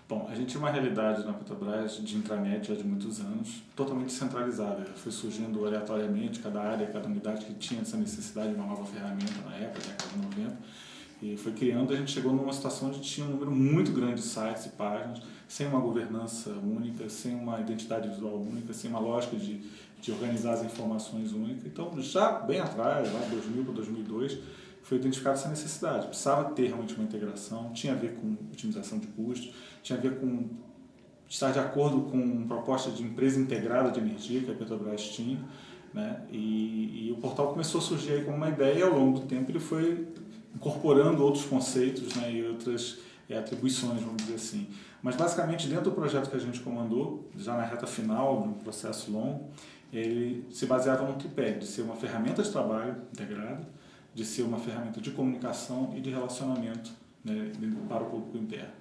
Bom, a gente tinha uma realidade na Petrobras de intranet já de muitos anos, totalmente centralizada. Foi surgindo aleatoriamente cada área, cada unidade que tinha essa necessidade de uma nova ferramenta na época, década de 90. E foi criando, a gente chegou numa situação onde tinha um número muito grande de sites e páginas, sem uma governança única, sem uma identidade visual única, sem uma lógica de organizar as informações única. Então, já bem atrás, lá 2000 para 2002, foi identificada essa necessidade. Precisava ter realmente uma integração, tinha a ver com otimização de custos, tinha a ver com estar de acordo com uma proposta de empresa integrada de energia que a Petrobras tinha, né? E o portal começou a surgir aí como uma ideia e ao longo do tempo ele foi incorporando outros conceitos, né, e outras atribuições, vamos dizer assim. Mas basicamente dentro do projeto que a gente comandou, já na reta final, num processo longo, ele se baseava no tripé de ser uma ferramenta de trabalho integrada, de ser uma ferramenta de comunicação e de relacionamento, né, para o público interno.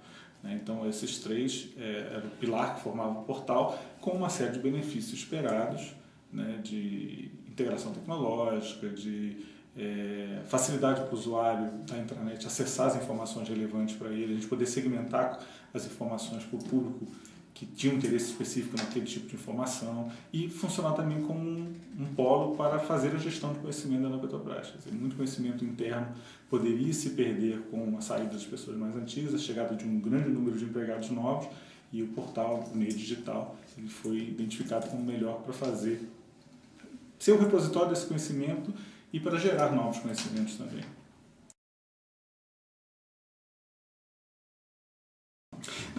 Então, esses três eram o pilar que formava o portal, com uma série de benefícios esperados, né, de integração tecnológica, de facilidade para o usuário da intranet acessar as informações relevantes para ele, a gente poder segmentar as informações para o público que tinha um interesse específico naquele tipo de informação e funcionar também como um polo para fazer a gestão de conhecimento da Petrobras. Quer dizer, muito conhecimento interno poderia se perder com a saída das pessoas mais antigas, a chegada de um grande número de empregados novos e o portal, o meio digital, ele foi identificado como melhor para fazer ser o repositório desse conhecimento e para gerar novos conhecimentos também.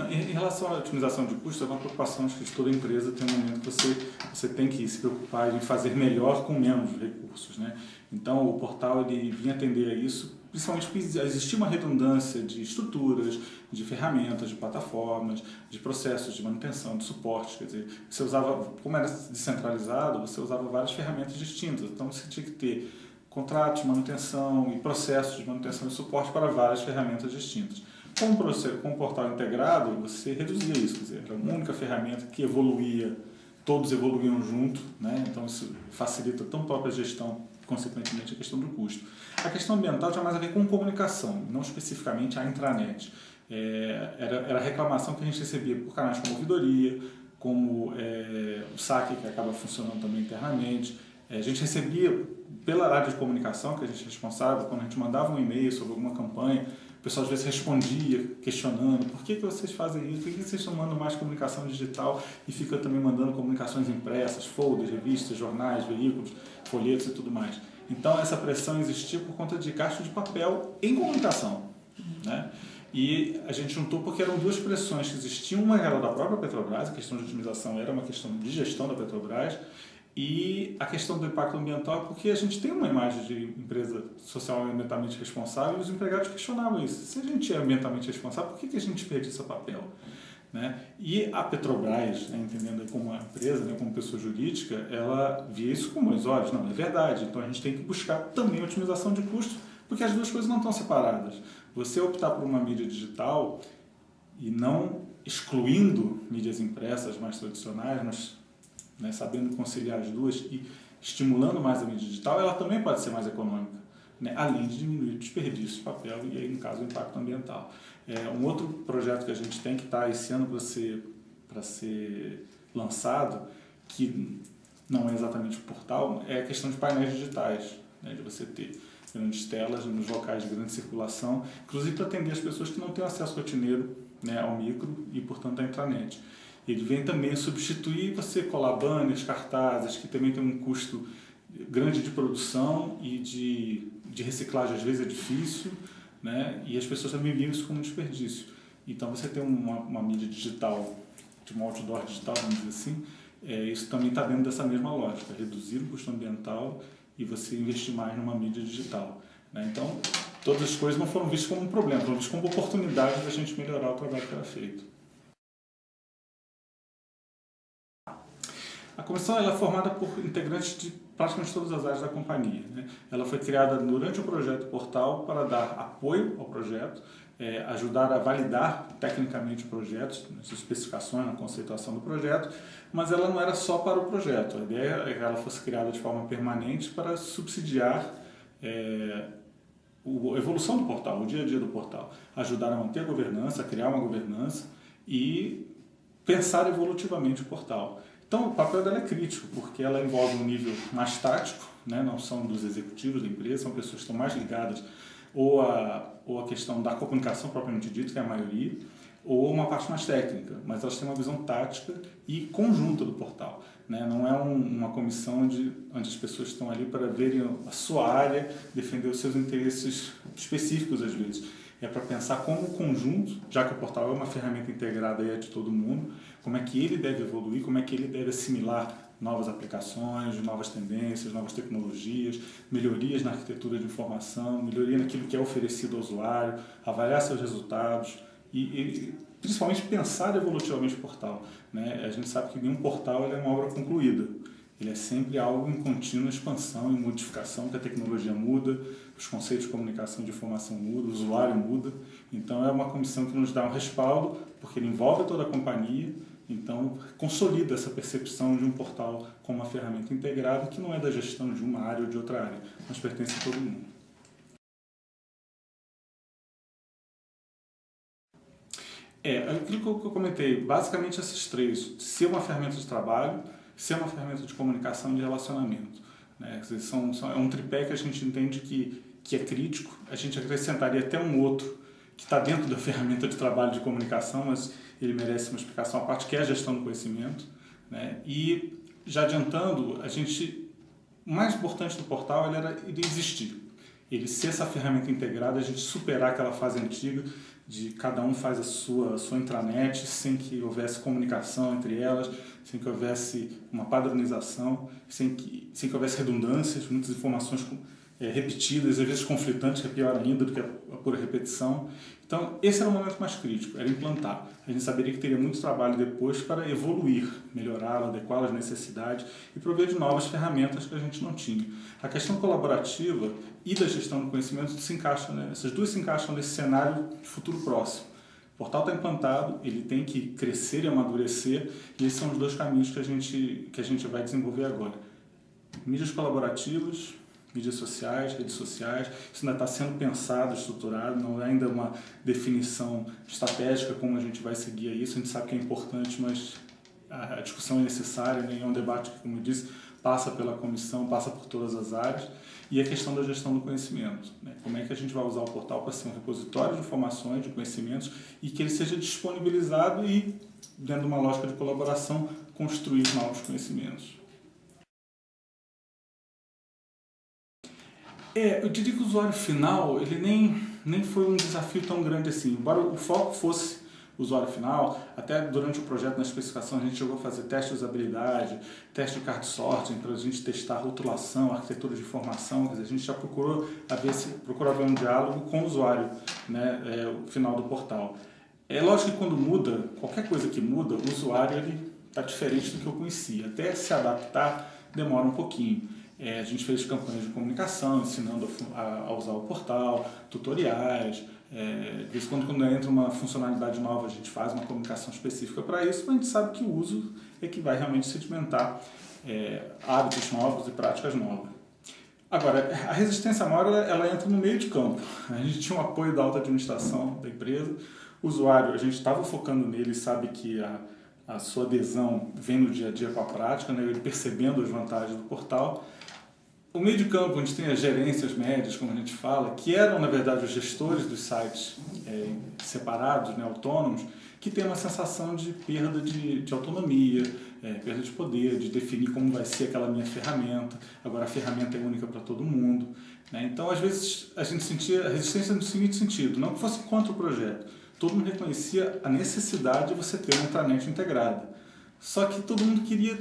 Em relação à otimização de custos, é uma preocupação que toda empresa tem um momento que você tem que se preocupar em fazer melhor com menos recursos, né? Então, o portal ele vinha atender a isso, principalmente porque existia uma redundância de estruturas, de ferramentas, de plataformas, de processos de manutenção, de suporte. Quer dizer, você usava, como era descentralizado, você usava várias ferramentas distintas. Então, você tinha que ter contratos de manutenção e processos de manutenção e suporte para várias ferramentas distintas. Com o portal integrado, você reduzia isso, quer dizer, era uma única ferramenta que evoluía, todos evoluíam junto, né? Então isso facilita tão a própria gestão, consequentemente a questão do custo. A questão ambiental tinha mais a ver com comunicação, não especificamente a intranet. Era a reclamação que a gente recebia por canais como ouvidoria, como o saque, que acaba funcionando também internamente. A gente recebia, pela área de comunicação, que a gente é responsável, quando a gente mandava um e-mail sobre alguma campanha, o pessoal às vezes respondia, questionando por que vocês fazem isso, por que vocês estão mandando mais comunicação digital e fica também mandando comunicações impressas, folders, revistas, jornais, veículos, folhetos e tudo mais. Então essa pressão existia por conta de gasto de papel em comunicação, né? E a gente juntou porque eram duas pressões que existiam, uma era da própria Petrobras, a questão de otimização era uma questão de gestão da Petrobras, e a questão do impacto ambiental é porque a gente tem uma imagem de empresa social ambientalmente responsável e os empregados questionavam isso. Se a gente é ambientalmente responsável, por que a gente desperdiça papel? Né? E a Petrobras, né, entendendo como uma empresa, né, como pessoa jurídica, ela via isso com bons olhos. Não, é verdade. Então a gente tem que buscar também a otimização de custos, porque as duas coisas não estão separadas. Você optar por uma mídia digital e não excluindo mídias impressas mais tradicionais, mas né, sabendo conciliar as duas e estimulando mais a mídia digital, ela também pode ser mais econômica, né, além de diminuir o desperdício de papel e aí, no caso, o impacto ambiental. Um outro projeto que a gente tem que está esse ano para ser lançado, que não é exatamente o portal, é a questão de painéis digitais, né, de você ter grandes telas nos locais de grande circulação, inclusive para atender as pessoas que não têm acesso rotineiro, né, ao micro e, portanto, à intranet. Ele vem também substituir você colar banners, cartazes, que também tem um custo grande de produção e de reciclagem, às vezes é difícil, né? E as pessoas também viam isso como um desperdício. Então você tem uma mídia digital, de um outdoor digital, vamos dizer assim, isso também está dentro dessa mesma lógica, reduzir o custo ambiental e você investir mais numa mídia digital, né? Então, todas as coisas não foram vistas como um problema, foram vistas como oportunidade da gente melhorar o trabalho que era feito. A comissão ela é formada por integrantes de praticamente todas as áreas da companhia, né? Ela foi criada durante o projeto Portal para dar apoio ao projeto, ajudar a validar tecnicamente o projeto, nas especificações, na conceituação do projeto, mas ela não era só para o projeto. A ideia é que ela fosse criada de forma permanente para subsidiar a evolução do portal, o dia a dia do portal, ajudar a manter a governança, a criar uma governança e pensar evolutivamente o portal. Então, o papel dela é crítico, porque ela envolve um nível mais tático, né? Não são dos executivos da empresa, são pessoas que estão mais ligadas ou a questão da comunicação propriamente dita, que é a maioria, ou uma parte mais técnica, mas elas têm uma visão tática e conjunta do portal. Né? Não é uma comissão onde as pessoas estão ali para verem a sua área, defender os seus interesses específicos às vezes. É para pensar como conjunto, já que o portal é uma ferramenta integrada e é de todo mundo, como é que ele deve evoluir, como é que ele deve assimilar novas aplicações, novas tendências, novas tecnologias, melhorias na arquitetura de informação, melhoria naquilo que é oferecido ao usuário, avaliar seus resultados e principalmente pensar evolutivamente o portal. Né? A gente sabe que nenhum portal é uma obra concluída. Ele é sempre algo em contínua expansão e modificação, que a tecnologia muda, os conceitos de comunicação de informação mudam, o usuário muda. Então, é uma comissão que nos dá um respaldo, porque ele envolve toda a companhia, então consolida essa percepção de um portal como uma ferramenta integrada, que não é da gestão de uma área ou de outra área, mas pertence a todo mundo. Aquilo que eu comentei, basicamente esses três: ser uma ferramenta de trabalho, ser uma ferramenta de comunicação e de relacionamento. Né? É um tripé que a gente entende que é crítico. A gente acrescentaria até um outro que está dentro da ferramenta de trabalho de comunicação, mas ele merece uma explicação à parte, que é a gestão do conhecimento. Né? E, já adiantando, o mais importante do portal ele existir. Ele ser essa ferramenta integrada, a gente superar aquela fase antiga de cada um faz a sua intranet, sem que houvesse comunicação entre elas, sem que houvesse uma padronização, sem que houvesse redundâncias, muitas informações repetidas, às vezes conflitantes, que é pior ainda do que a pura repetição. Então, esse era o momento mais crítico, era implantar. A gente saberia que teria muito trabalho depois para evoluir, melhorá-la, adequá-la às necessidades e prover de novas ferramentas que a gente não tinha. A questão colaborativa e da gestão do conhecimento se encaixa, né? Essas duas se encaixam nesse cenário de futuro próximo. O portal está implantado, ele tem que crescer e amadurecer, e esses são os dois caminhos que a gente vai desenvolver agora. Mídias colaborativas, mídias sociais, redes sociais, isso ainda está sendo pensado, estruturado, não é ainda uma definição estratégica como a gente vai seguir a isso. A gente sabe que é importante, mas a discussão é necessária, né? É um debate que, como eu disse, passa pela comissão, passa por todas as áreas, e a questão da gestão do conhecimento. Né? Como é que a gente vai usar o portal para ser um repositório de informações, de conhecimentos, e que ele seja disponibilizado e, dentro de uma lógica de colaboração, construir novos conhecimentos. Eu diria que o usuário final, ele nem foi um desafio tão grande assim. Embora o foco fosse o usuário final, até durante o projeto, na especificação, a gente chegou a fazer teste de usabilidade, teste de card sorting, para a gente testar a rotulação, a arquitetura de informação. Quer dizer, a gente já procurou haver um diálogo com o usuário, né, o final do portal. É lógico que quando muda, qualquer coisa que muda, o usuário está diferente do que eu conhecia. Até se adaptar demora um pouquinho. A gente fez campanhas de comunicação, ensinando a usar o portal, tutoriais. De vez em quando entra uma funcionalidade nova, a gente faz uma comunicação específica para isso, mas a gente sabe que o uso é que vai realmente sedimentar hábitos novos e práticas novas. Agora, a resistência maior ela entra no meio de campo. A gente tinha um apoio da alta administração da empresa, o usuário, a gente estava focando nele e sabe que a sua adesão vem no dia a dia com a prática, né? Ele percebendo as vantagens do portal. O meio de campo, onde tem as gerências médias, como a gente fala, que eram, na verdade, os gestores dos sites separados, né, autônomos, que tem uma sensação de perda de autonomia, perda de poder, de definir como vai ser aquela minha ferramenta. Agora a ferramenta é única para todo mundo. Né? Então, às vezes, a gente sentia a resistência no seguinte sentido: não que fosse contra o projeto, todo mundo reconhecia a necessidade de você ter uma intranet integrada. Só que todo mundo queria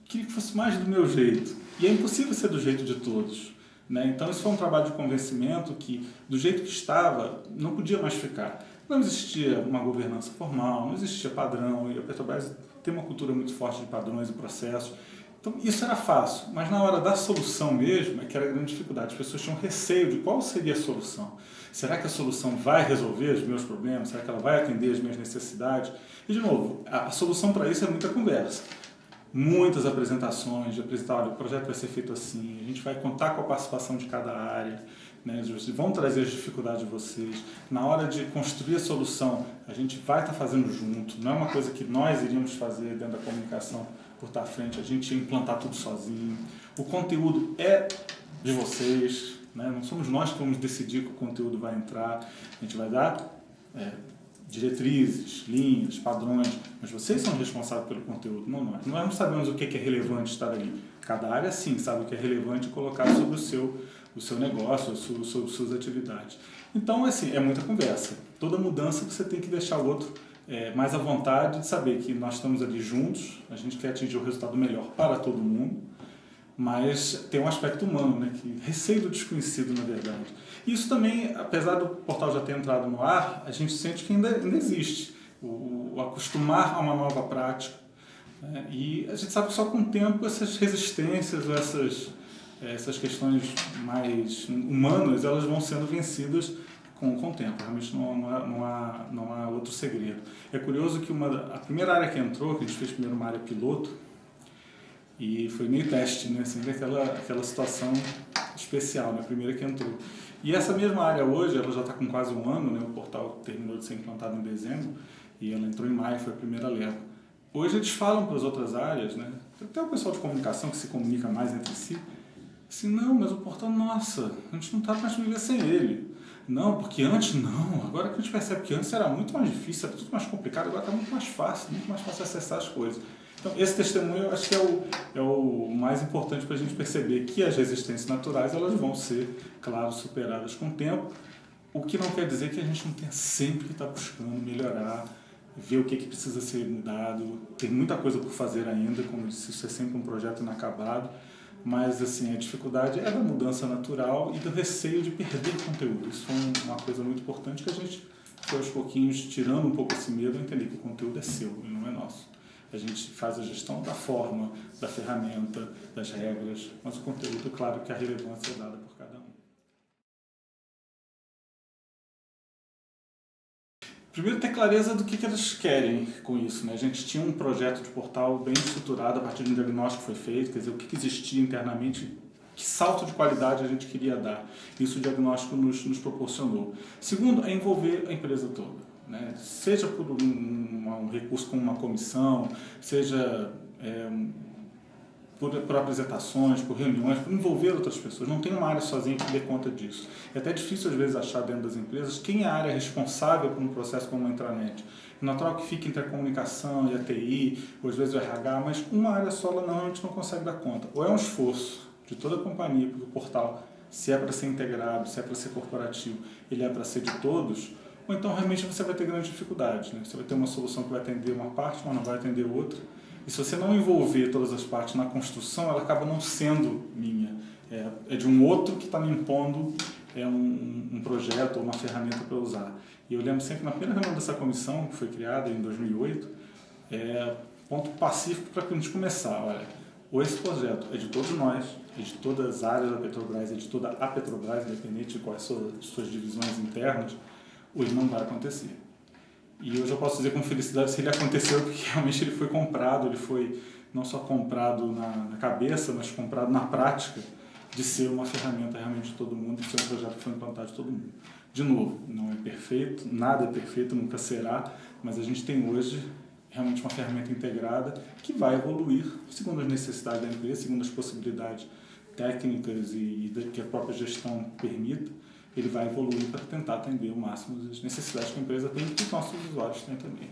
que fosse mais do meu jeito. E é impossível ser do jeito de todos. Né? Então, isso foi um trabalho de convencimento que, do jeito que estava, não podia mais ficar. Não existia uma governança formal, não existia padrão, e a Petrobras tem uma cultura muito forte de padrões e processos. Então, isso era fácil, mas na hora da solução mesmo, é que era a grande dificuldade. As pessoas tinham receio de qual seria a solução. Será que a solução vai resolver os meus problemas? Será que ela vai atender as minhas necessidades? E, de novo, a solução para isso é muita conversa. muitas apresentações, de apresentar, olha, o projeto vai ser feito assim, a gente vai contar com a participação de cada área, né? Vão trazer as dificuldades de vocês. Na hora de construir a solução, a gente vai estar fazendo junto, não é uma coisa que nós iríamos fazer dentro da comunicação por estar à frente, a gente ia implantar tudo sozinho. O conteúdo é de vocês, né? Não somos nós que vamos decidir que o conteúdo vai entrar, a gente vai dar diretrizes, linhas, padrões, mas vocês são responsáveis pelo conteúdo, não nós. Nós não sabemos o que é relevante estar ali. Cada área, sim, sabe o que é relevante colocar sobre o seu negócio, sobre suas atividades. Então, assim, é muita conversa. Toda mudança você tem que deixar o outro mais à vontade de saber que nós estamos ali juntos, a gente quer atingir o resultado melhor para todo mundo, mas tem um aspecto humano, né, que receio do desconhecido, na verdade. Isso também, apesar do portal já ter entrado no ar, a gente sente que ainda existe o acostumar a uma nova prática, né, e a gente sabe que só com o tempo essas resistências, essas questões mais humanas, elas vão sendo vencidas com o tempo. Realmente não há outro segredo. É curioso que a primeira área que entrou, que a gente fez primeiro uma área piloto, e foi meio teste, né? Sempre aquela situação especial, né? A primeira que entrou. E essa mesma área hoje, ela já está com quase um ano, né? O portal terminou de ser implantado em dezembro e ela entrou em maio, foi a primeira leva. Hoje eles falam para as outras áreas, né? Até o pessoal de comunicação que se comunica mais entre si, assim, não, mas o portal, nossa, a gente não está mais viver sem ele. Não, porque antes não, agora que a gente percebe que antes era muito mais difícil, era tudo mais complicado, agora está muito mais fácil acessar as coisas. Então, esse testemunho eu acho que é o mais importante para a gente perceber que as resistências naturais elas vão ser, claro, superadas com o tempo, o que não quer dizer que a gente não tenha sempre que estar buscando melhorar, ver o que precisa ser mudado. Tem muita coisa por fazer ainda, como eu disse, isso é sempre um projeto inacabado, mas assim, a dificuldade é da mudança natural e do receio de perder conteúdo. Isso foi uma coisa muito importante que a gente foi aos pouquinhos tirando um pouco esse medo e entender que o conteúdo é seu e não é nosso. A gente faz a gestão da forma, da ferramenta, das regras, mas o conteúdo, claro que a relevância é dada por cada um. Primeiro, ter clareza do que eles querem com isso, né? A gente tinha um projeto de portal bem estruturado a partir de um diagnóstico que foi feito, quer dizer, o que existia internamente, que salto de qualidade a gente queria dar. Isso o diagnóstico nos proporcionou. Segundo, é envolver a empresa toda, né? Seja por um recurso como uma comissão, seja por apresentações, por reuniões, por envolver outras pessoas. Não tem uma área sozinha que dê conta disso. É até difícil, às vezes, achar dentro das empresas quem é a área responsável por um processo como uma intranet. É natural que fique entre a comunicação e a TI, ou às vezes o RH, mas uma área só a gente não consegue dar conta. Ou é um esforço de toda a companhia, porque o portal, se é para ser integrado, se é para ser corporativo, ele é para ser de todos, ou então realmente você vai ter grandes dificuldades, né? Você vai ter uma solução que vai atender uma parte, mas não vai atender outra. E se você não envolver todas as partes na construção, ela acaba não sendo minha. É de um outro que está me impondo um projeto ou uma ferramenta para usar. E eu lembro sempre, na primeira reunião dessa comissão, que foi criada em 2008, ponto pacífico para a gente começar. Olha, esse projeto é de todos nós, é de todas as áreas da Petrobras, é de toda a Petrobras, independente de quais são as suas divisões internas, hoje não vai acontecer. E hoje eu posso dizer com felicidade se ele aconteceu, porque realmente ele foi comprado, ele foi não só comprado na cabeça, mas comprado na prática de ser uma ferramenta realmente de todo mundo, de ser um projeto que foi implantado de todo mundo. De novo, não é perfeito, nada é perfeito, nunca será, mas a gente tem hoje realmente uma ferramenta integrada que vai evoluir segundo as necessidades da empresa, segundo as possibilidades técnicas e que a própria gestão permita. Ele vai evoluir para tentar atender o máximo das necessidades que a empresa tem e que os nossos usuários têm também.